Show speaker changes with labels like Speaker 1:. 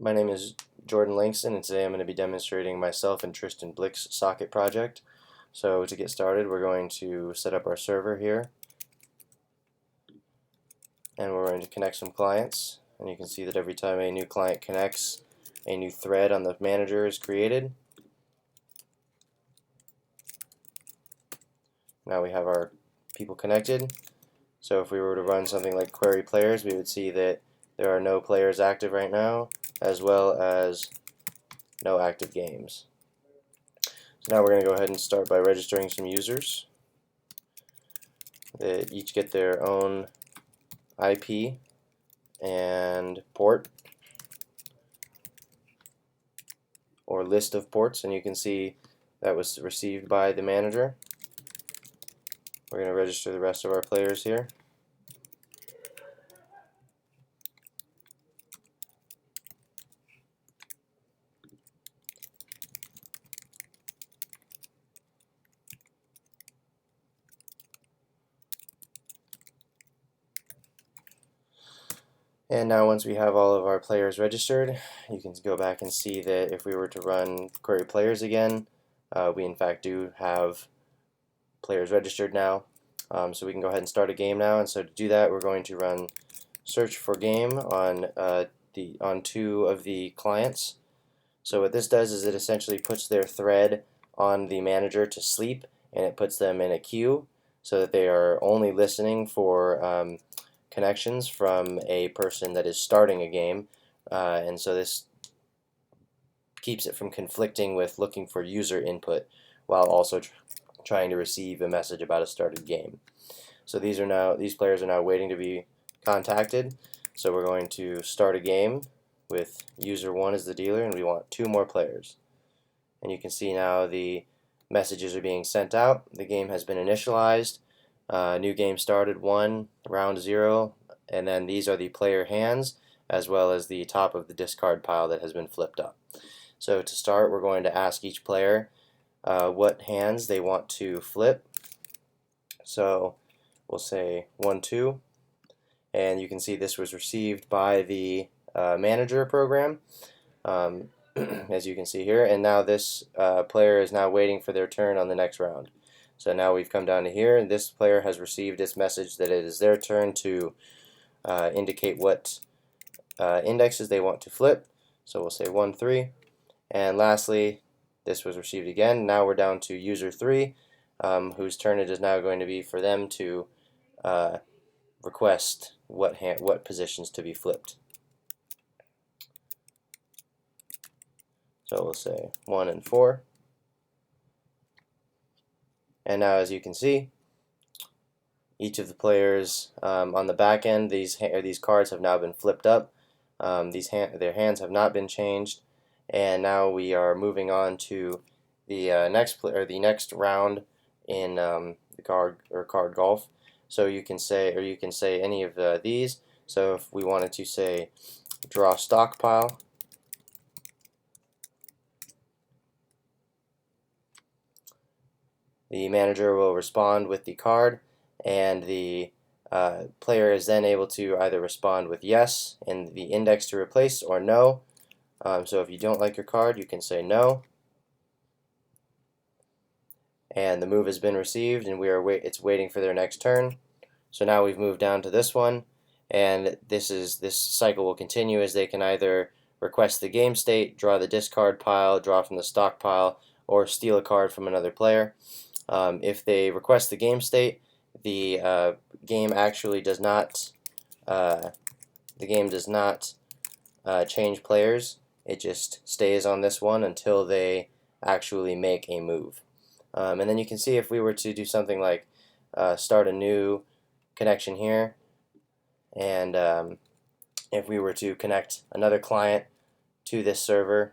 Speaker 1: My name is Jordan Langston, and today I'm going to be demonstrating myself and Tristan Blick's socket project. So to get started, we're going to set up our server here, and we're going to connect some clients. And you can see that every time a new client connects, a new thread on the manager is created. Now we have our people connected. So if we were to run something like query players, we would see that there are no players active right now, as well as no active games. So now we're going to go ahead and start by registering some users. They each get their own IP and port or list of ports, and you can see that was received by the manager. We're going to register the rest of our players here. And now once we have all of our players registered, you can go back and see that if we were to run query players again, we in fact do have players registered now. So we can go ahead and start a game now. And so to do that, we're going to run search for game on two of the clients. So what this does is it essentially puts their thread on the manager to sleep, and it puts them in a queue so that they are only listening for connections from a person that is starting a game, and so this keeps it from conflicting with looking for user input while also trying to receive a message about a started game. So these players are now waiting to be contacted. So we're going to start a game with user 1 as the dealer, and we want 2 more players. And you can see now the messages are being sent out. The game has been initialized. New game started 1, round 0, and then these are the player hands as well as the top of the discard pile that has been flipped up. So to start, we're going to ask each player what hands they want to flip. So we'll say 1, 2, and you can see this was received by the manager program, as you can see here, and now this player is now waiting for their turn on the next round. So now we've come down to here, and this player has received this message that it is their turn to indicate what indexes they want to flip. So we'll say 1, 3, and lastly, this was received again. Now we're down to user 3, whose turn it is now going to be for them to request what positions to be flipped. So we'll say 1 and 4. And now, as you can see, each of the players on the back end, these cards have now been flipped up. Their hands have not been changed, and now we are moving on to the next round in the card golf. So you can say any of these. So if we wanted to say draw stockpile, the manager will respond with the card, and the player is then able to either respond with yes and the index to replace, or no. So if you don't like your card, you can say no. And the move has been received, and it's waiting for their next turn. So now we've moved down to this one, and this cycle will continue as they can either request the game state, draw the discard pile, draw from the stock pile, or steal a card from another player. If they request the game state, the game actually does not change players. It just stays on this one until they actually make a move. And then you can see if we were to do something like start a new connection here, and if we were to connect another client to this server,